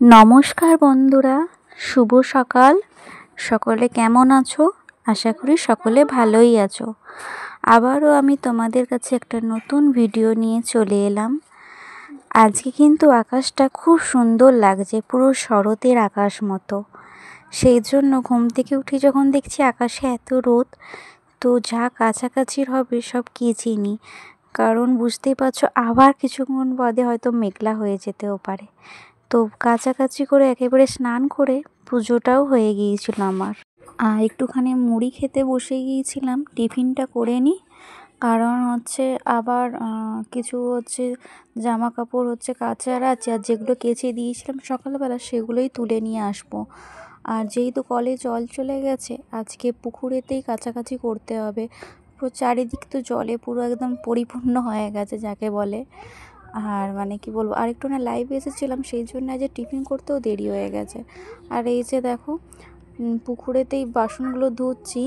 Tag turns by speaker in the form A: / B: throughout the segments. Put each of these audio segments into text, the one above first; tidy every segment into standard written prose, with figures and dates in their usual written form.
A: নমস্কার বন্ধুরা, শুভ সকাল। সকলে কেমন আছো? আশা করি সকলে ভালোই আছো। আবারও আমি তোমাদের কাছে একটা নতুন ভিডিও নিয়ে চলে এলাম। আজকে কিন্তু আকাশটা খুব সুন্দর লাগছে, পুরো শরতের আকাশ মতো। সেই জন্য ঘুম থেকে উঠে যখন দেখছি আকাশে এত রোদ, তো যা কাছাকাছির হবে সব কেচে নিই, কারণ বুঝতেই পারছো আবার কিছুক্ষণ বাদে হয়তো মেঘলা হয়ে যেতেও পারে। তো কাছাকাছি করে একেবারে স্নান করে পুজোটাও হয়ে গিয়েছিল আমার। একটুখানি মুড়ি খেতে বসে গিয়েছিলাম, টিফিনটা করে নিই, কারণ আবার কিছু জামা কাপড় কাচার আছে, আর যেগুলো কেচে দিয়েছিলাম সকালবেলা সেগুলোই তুলে নিয়ে আসবো। আর যেহেতু কলে জল চলে গেছে, আজকে পুকুরেতেই কাছাকাছি করতে হবে। চারিদিক তো জলে পুরো একদম পরিপূর্ণ হয়ে গেছে যাকে বলে। আর কি বলবো, আর একটু না লাইভে এসেছিলাম, সেই জন্য আজ টিফিন করতেও দেরি হয়ে গেছে। আর এই যে দেখো, পুকুরেতেই বাসনগুলো ধুচ্ছি,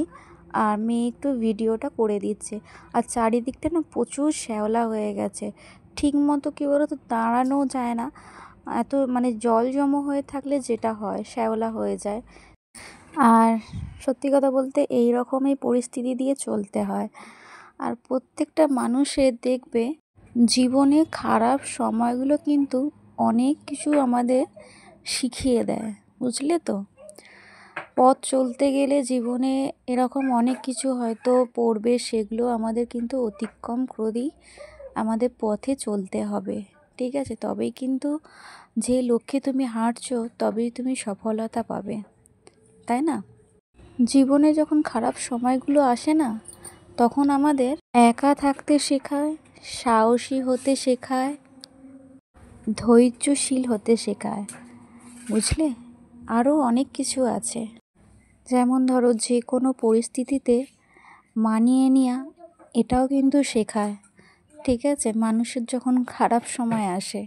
A: আর মেয়ে একটু ভিডিওটা করে দিচ্ছে। আর চারিদিকটা না প্রচুর শ্যাওলা হয়ে গেছে, ঠিক মতো কী বলো তো দাঁড়ানো যায় না। এত জল জমা হয়ে থাকলে যেটা হয় শ্যাওলা হয়ে যায়। আর সত্যি কথা বলতে এই রকমই পরিস্থিতি দিয়ে চলতে হয়। আর প্রত্যেকটা মানুষের দেখবে জীবনে খারাপ সময়গুলো কিন্তু অনেক কিছু আমাদের শিখিয়ে দেয়, বুঝলে তো। পথ চলতে গেলে জীবনে এরকম অনেক কিছু হয়তো পড়বে, সেগুলো আমাদের কিন্তু অতিক্রম করেই আমাদের পথে চলতে হবে, ঠিক আছে? তবেই কিন্তু যে লক্ষ্যে তুমি হাঁটছো তবেই তুমি সফলতা পাবে, তাই না? জীবনে যখন খারাপ সময়গুলো আসে না, তখন আমাদের একা থাকতে শেখায়, সাহসী হতে শেখায়, ধৈর্যশীল হতে শেখায়, বুঝলে? আরও অনেক কিছু আছে, যেমন ধরো যে কোনো পরিস্থিতিতে মানিয়ে নেওয়া, এটাও কিন্তু শেখায়, ঠিক আছে? মানুষের যখন খারাপ সময় আসে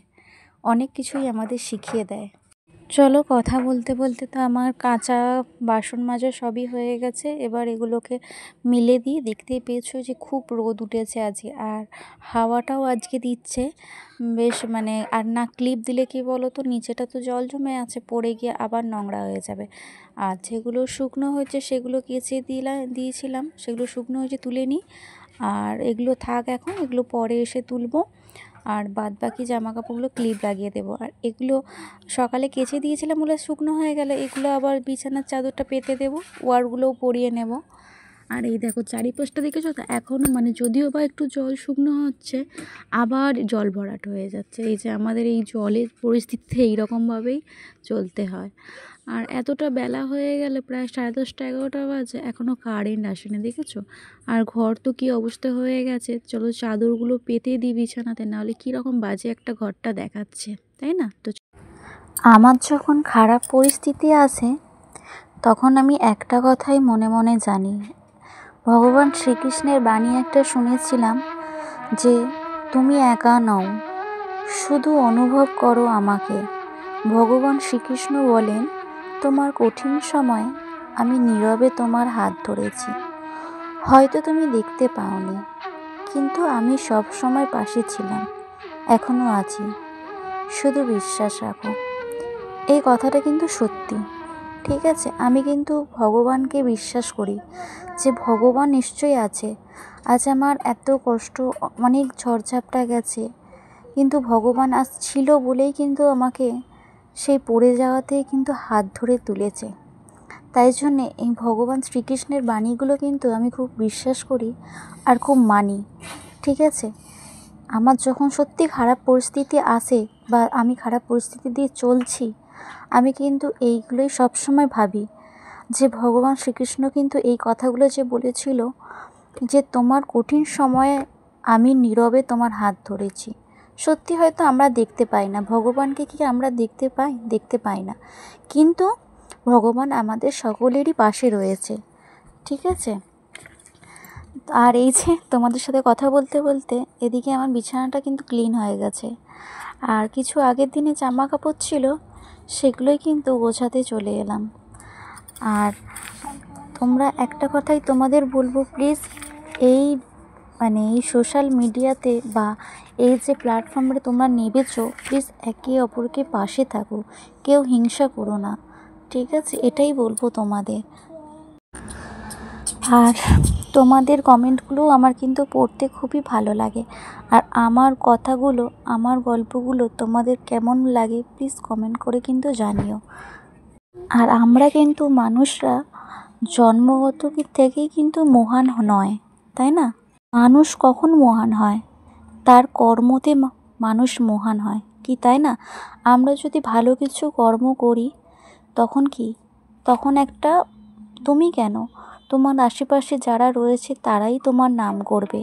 A: অনেক কিছুই আমাদের শিখিয়ে দেয়। চলো, কথা বলতে বলতে তো আমার কাঁচা বাসন মাজা সবই হয়ে গেছে। এবার এগুলোকে মিলে দিয়ে, দেখতেই পেয়েছো যে খুব রোদ উঠেছে আজকে, আর হাওয়াটাও আজকে দিচ্ছে বেশ। আর না ক্লিপ দিলে কি বলো তো, নিচেটা তো জল জমে আছে, পড়ে গিয়ে আবার নোংরা হয়ে যাবে। আর যেগুলো শুকনো হয়েছে সেগুলো কেচে দিয়েছিলাম, সেগুলো শুকনো হয়েছে তুলে নিই। আর এগুলো থাক, এখন এগুলো পরে এসে তুলবো। আর বাদ বাকি জামা কাপড়গুলো ক্লিপ লাগিয়ে দেবো। আর এগুলো সকালে কেচে দিয়েছিলাম বলে শুকনো হয়ে গেলে এগুলো আবার বিছানার চাদরটা পেতে দেবো, ওয়ারগুলোও পরিয়ে নেব। আর এই দেখো চারিপাশটা দেখেছো তো, এখনও যদিও বা একটু জল শুকনো হচ্ছে, আবার জল ভরাট হয়ে যাচ্ছে। এই যে আমাদের এই জলের পরিস্থিতিতে এইরকমভাবেই চলতে হয়। আর এতটা বেলা হয়ে গেলে, প্রায় 10:30 11টা বাজে, এখনও কারেন্ট আসেনি, দেখেছো? আর ঘর তো কী অবস্থা হয়ে গেছে। চলো চাদরগুলো পেতে দিই বিছানাতে, নাহলে কীরকম বাজে একটা ঘরটা দেখাচ্ছে, তাই না? তো আমার যখন খারাপ পরিস্থিতি আসে, তখন আমি একটা কথাই মনে মনে জানি, ভগবান শ্রীকৃষ্ণের বাণী একটা শুনেছিলাম যে তুমি একা নও, শুধু অনুভব করো আমাকে। ভগবান শ্রীকৃষ্ণ বলেন, তোমার কঠিন সময়ে আমি নীরবে তোমার হাত ধরেছি। হয়তো তুমি দেখতে পাওনি, কিন্তু আমি সব সময় পাশে ছিলাম, এখনও আছি, শুধু বিশ্বাস রাখো। এই কথাটা কিন্তু সত্যি, ঠিক আছে? আমি কিন্তু ভগবানকে বিশ্বাস করি যে ভগবান নিশ্চয়ই আছে। আজ আমার এত কষ্ট, অনেক ঝড়ঝাপটা গেছে, কিন্তু ভগবান আজ ছিল বলেই কিন্তু আমাকে সেই পড়ে যাওয়াতেই কিন্তু হাত ধরে তুলেছে। তাই জন্যে এই ভগবান শ্রীকৃষ্ণের বাণীগুলো কিন্তু আমি খুব বিশ্বাস করি আর খুব মানি, ঠিক আছে? আমার যখন সত্যি খারাপ পরিস্থিতি আসে, বা আমি খারাপ পরিস্থিতি দিয়ে চলছি, আমি কিন্তু এইগুলোই সবসময় ভাবি যে ভগবান শ্রীকৃষ্ণ কিন্তু এই কথাগুলো যে বলেছিল যে তোমার কঠিন সময়ে আমি নীরবে তোমার হাত ধরেছি। সত্যি হয়তো আমরা দেখতে পাই না, ভগবানকে কি আমরা দেখতে পাই? দেখতে পাই না, কিন্তু ভগবান আমাদের সকলেরই পাশে রয়েছে, ঠিক আছে? আর এই যে তোমাদের সাথে কথা বলতে বলতে এদিকে আমার বিছানাটা কিন্তু ক্লিন হয়ে গেছে। আর কিছু আগের দিনে জামা কাপড় ছিল, সেগুলোই কিন্তু গোছাতে চলে এলাম। আর তোমরা একটা কথাই তোমাদের বলবো, প্লিজ এই এই সোশ্যাল মিডিয়াতে বা এই যে প্ল্যাটফর্মে তোমরা নেমেছো, প্লিজ একে অপরকে পাশে থাকো, কেউ হিংসা করো না, ঠিক আছে? এটাই বলবো তোমাদের। আর তোমাদের কমেন্টগুলো আমার কিন্তু পড়তে খুবই ভালো লাগে। আর আমার কথাগুলো, আমার গল্পগুলো তোমাদের কেমন লাগে প্লিজ কমেন্ট করে কিন্তু জানিও। আর আমরা কিন্তু মানুষরা জন্মগত থেকেই কিন্তু মহান নয়, তাই না? মানুষ কখন মহান হয়? তার কর্মতে মানুষ মহান হয়, কি তাই না? আমরা যদি ভালো কিছু কর্ম করি তখন কি, তখন একটা, তুমি কেন, তোমার আশেপাশে যারা রয়েছে তারাই তোমার নাম করবে,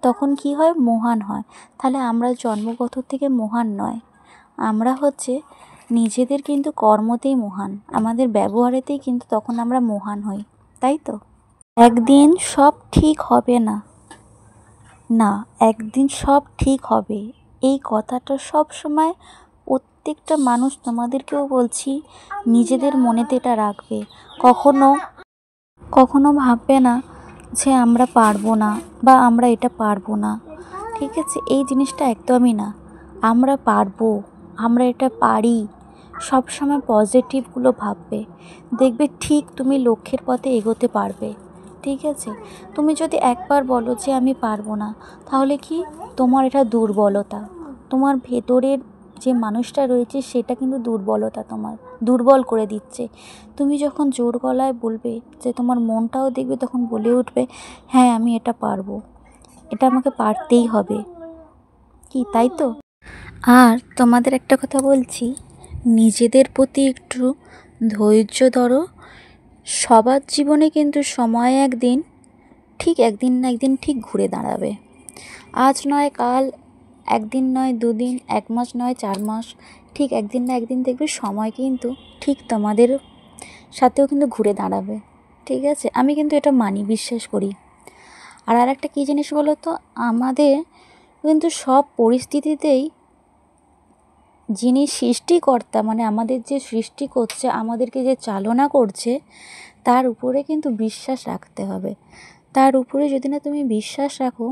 A: তখন কি হয়, মহান হয়। তাহলে আমরা জন্মগত থেকে মহান নয়, আমরা হচ্ছে নিজেদের কিন্তু কর্মতেই মহান, আমাদের ব্যবহারেতেই কিন্তু তখন আমরা মহান হই, তাই তো? একদিন সব ঠিক হবে না, না, একদিন সব ঠিক হবে, এই কথাটা সব সময় প্রত্যেকটা মানুষ, তোমাদেরকেও বলছি, নিজেদের মনেতে এটা রাখবে। কখনো কখনো ভাববে না যে আমরা পারবো না বা আমরা এটা পারবো না, ঠিক আছে? এই জিনিসটা একদমই না, আমরা পারবো, আমরা এটা পারি, সব সময় পজিটিভগুলো ভাববে, দেখবে ঠিক তুমি লক্ষ্যের পথে এগোতে পারবে, ঠিক আছে? তুমি যদি একবার বলো যে আমি পারবো না, তাহলে কি, তোমার এটা দুর্বলতা, তোমার ভেতরের যে মানুষটা রয়েছে সেটা কিন্তু দুর্বলতা, তোমার দুর্বল করে দিচ্ছে। তুমি যখন জোর গলায় বলবে, যে তোমার মনটাও দেখবে তখন বলে উঠবে, হ্যাঁ আমি এটা পারবো, এটা আমাকে পারতেই হবে, কি তাই তো? আর তোমাদের একটা কথা বলছি, নিজেদের প্রতি একটু ধৈর্য ধরো। সবার জীবনে কিন্তু সময় একদিন, ঠিক একদিন না একদিন ঠিক ঘুরে দাঁড়াবে। আজ নয় কাল, একদিন নয় দুদিন, 1 মাস নয় 4 মাস, ঠিক একদিন না একদিন দেখবে সময় কিন্তু ঠিক তোমাদের সাথেও কিন্তু ঘুরে দাঁড়াবে, ঠিক আছে? আমি কিন্তু এটা মানি, বিশ্বাস করি। আর একটা কী জিনিস বলো তো, আমাদের কিন্তু সব পরিস্থিতিতেই যিনি সৃষ্টিকর্তা, মানে আমাদের যে সৃষ্টি করছে, আমাদেরকে যে চালনা করছে, তার উপরে কিন্তু বিশ্বাস রাখতে হবে। তার উপরে যদি না তুমি বিশ্বাস রাখো,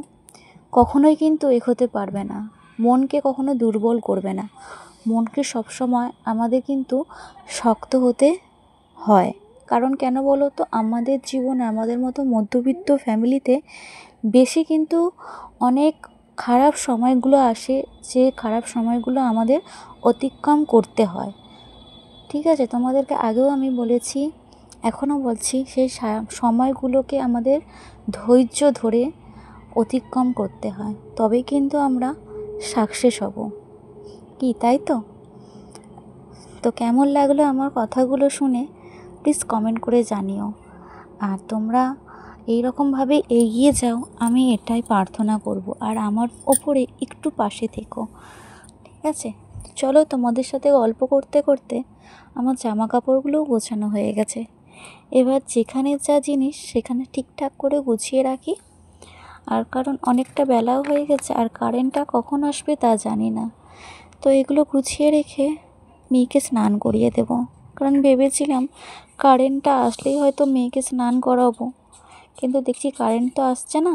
A: কখনোই কিন্তু এগোতে পারবে না, মনকে কখনো দুর্বল করবে না, মনকে সবসময় আমাদের কিন্তু শক্ত হতে হয়। কারণ কেন বলো তো, আমাদের জীবনে, আমাদের মতো মধ্যবিত্ত ফ্যামিলিতে বেশি কিন্তু অনেক খারাপ সময়গুলো আসে, যে খারাপ সময়গুলো আমাদের অতিক্রম করতে হয়, ঠিক আছে? তোমাদেরকে আগেও আমি বলেছি, এখনও বলছি, সেই সময়গুলোকে আমাদের ধৈর্য ধরে অতিক্রম করতে হয়, তবে কিন্তু আমরা সাকসেস হব, কি তাই তো? তো কেমন লাগলো আমার কথাগুলো শুনে প্লিজ কমেন্ট করে জানিও। আর তোমরা এইরকমভাবে এগিয়ে যাও, আমি এটাই প্রার্থনা করব। আর আমার ওপরে একটু পাশে থেকো, ঠিক আছে? চলো, তোমাদের সাথে গল্প করতে করতে আমার জামা কাপড়গুলোও গোছানো হয়ে গেছে। এবার যেখানে যা জিনিস সেখানে ঠিকঠাক করে গুছিয়ে রাখি। আর কারণ অনেকটা বেলাও হয়ে গেছে, আর কারেন্টটা কখন আসবে তা জানি না, তো এগুলো গুছিয়ে রেখে মেয়েকে স্নান করিয়ে দেব। কারণ ভেবেছিলাম কারেন্টটা আসলেই হয়তো মেয়েকে স্নান করাবো, কিন্তু দেখছি কারেন্ট তো আসছে না,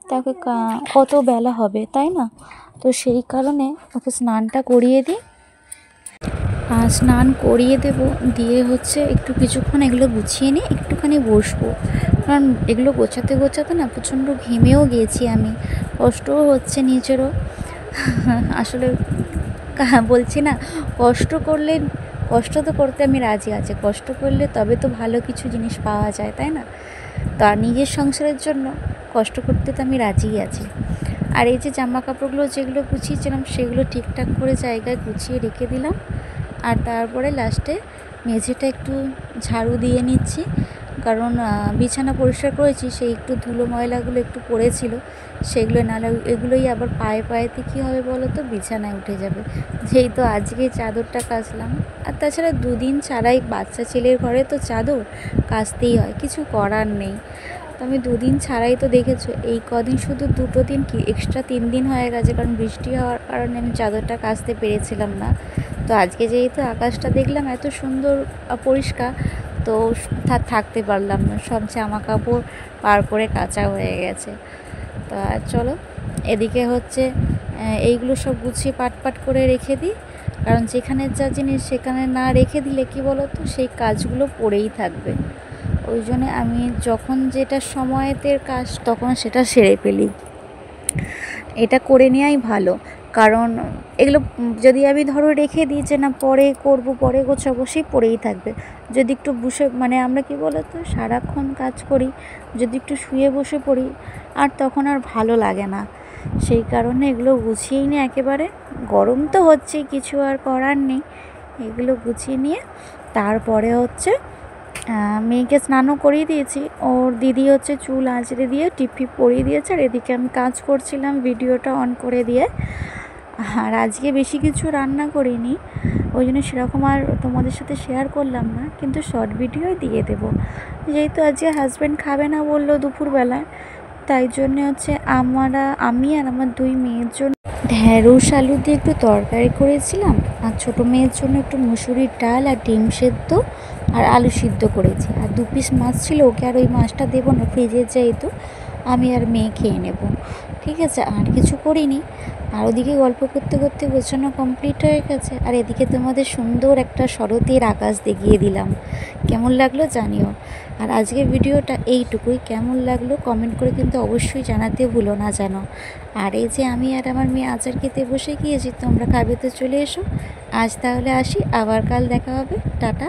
A: তাকে কত বেলা হবে, তাই না? তো সেই কারণে ওকে স্নানটা করিয়ে দিই, স্নান করিয়ে দেব, দিয়ে হচ্ছে একটু কিছুক্ষণ এগুলো গুছিয়ে নিয়ে একটুখানি বসবো। কারণ এগুলো গোছাতে গোছাতে না প্রচণ্ড ঘেমেও গিয়েছি আমি, কষ্টও হচ্ছে নিজেরও। আসলে বলছি না, কষ্ট করলে, কষ্ট তো করতে আমি রাজি আছি, কষ্ট করলে তবে তো ভালো কিছু জিনিস পাওয়া যায়, তাই না? তো আর নিজের সংসারের জন্য কষ্ট করতে তো আমি রাজিই আছি। আর এই যে জামা কাপড়গুলো যেগুলো গুছিয়েছিলাম সেগুলো ঠিকঠাক করে জায়গায় গুছিয়ে রেখে দিলাম। আর তারপরে লাস্টে মেঝেটা একটু ঝাড়ু দিয়ে নিচ্ছি, কারণ বিছানা পরিষ্কার করেছি, সেই একটু ধুলো ময়লাগুলো একটু পড়েছিল, সেগুলো নাহলে এগুলোই আবার পায়ে পায়েতে কী হবে বলো তো, বিছানায় উঠে যাবে। যেই তো আজকে চাদরটা কাচলাম, আর তাছাড়া 2 দিন ছাড়াই বাচ্চা ছেলের ঘরে তো চাদর কাচতেই হয়, কিছু করার নেই। তো আমি 2 দিন ছাড়াই, তো দেখেছো এই কদিন শুধু 2 দিন কি এক্সট্রা 3 দিন হয়ে গেছে, কারণ বৃষ্টি হওয়ার কারণে আমি চাদরটা কাচতে পেরেছিলাম না। তো আজকে যেহেতু আকাশটা দেখলাম এত সুন্দর পরিষ্কার, তো থাকতে পারলাম না, সব জামা কাপড় পার করে কাচা হয়ে গেছে। তো আর চলো, এদিকে হচ্ছে এইগুলো সব গুছিয়ে পাট করে রেখে দিই, কারণ যেখানে যা জিনিস সেখানে না রেখে দিলে কি বলো তো, সেই কাজগুলো পড়েই থাকবে। ওই জন্যে আমি যখন যেটা সময়ের কাজ তখন সেটা সেরে ফেলি, এটা করে নেওয়াই ভালো। কারণ এগুলো যদি আমি ধরো রেখে দিই যে না পরে করব, পরে গোছাবো, সেই পড়েই থাকবে। যদি একটু বসে মানে আমরা কি বলো তো, সারাক্ষণ কাজ করি, যদি একটু শুয়ে বসে পড়ি আর তখন আর ভালো লাগে না। সেই কারণে এগুলো গুছিয়েই নিই একেবারে। গরম তো হচ্ছে, কিছু আর করার নেই। এগুলো গুছিয়ে নিয়ে তারপরে হচ্ছে মেয়েকে স্নানও করিয়ে দিয়েছি। ওর দিদি হচ্ছে চুল আঁচড়ে দিয়ে টিপ পরিয়ে দিয়েছে, আর এদিকে আমি কাজ করছিলাম ভিডিওটা অন করে দিয়ে। আর আজকে বেশি কিছু রান্না করিনি, ওই জন্য সেরকম আর তোমাদের সাথে শেয়ার করলাম না, কিন্তু শর্ট ভিডিওই দিয়ে দেবো। যেহেতু আজকে হাজব্যান্ড খাবে না বললো দুপুরবেলায়, তাই জন্যে হচ্ছে আমি আর আমার 2 মেয়ের জন্য ঢ্যাঁড়স আলু দিয়ে একটু তরকারি করেছিলাম, আর ছোটো মেয়ের জন্য একটু মুসুরির ডাল আর ডিম সেদ্ধ আর আলু সিদ্ধ করেছি। আর 2 পিস মাছ ছিল, ওকে আর ওই মাছটা দেবো না, ফ্রিজে যেহেতু আমি আর মেয়ে খেয়ে নেব, ঠিক আছে, আর কিছু করিনি। আর ওদিকে গল্প করতে করতে গোছানো কমপ্লিট হয়ে গেছে। আর এদিকে তোমাদের সুন্দর একটা শরতের আকাশ দেখিয়ে দিলাম, কেমন লাগলো জানিও। আর আজকে ভিডিওটা এইটুকুই, কেমন লাগলো কমেন্ট করে কিন্তু অবশ্যই জানাতে ভুলো না যেন। আর এই যে আমি আর আমার মেয়ে আচার খেতে বসে গিয়েছি, তোমরা খাবে তো চলে এসো। আজ তাহলে আসি, আবার কাল দেখা হবে, টাটা।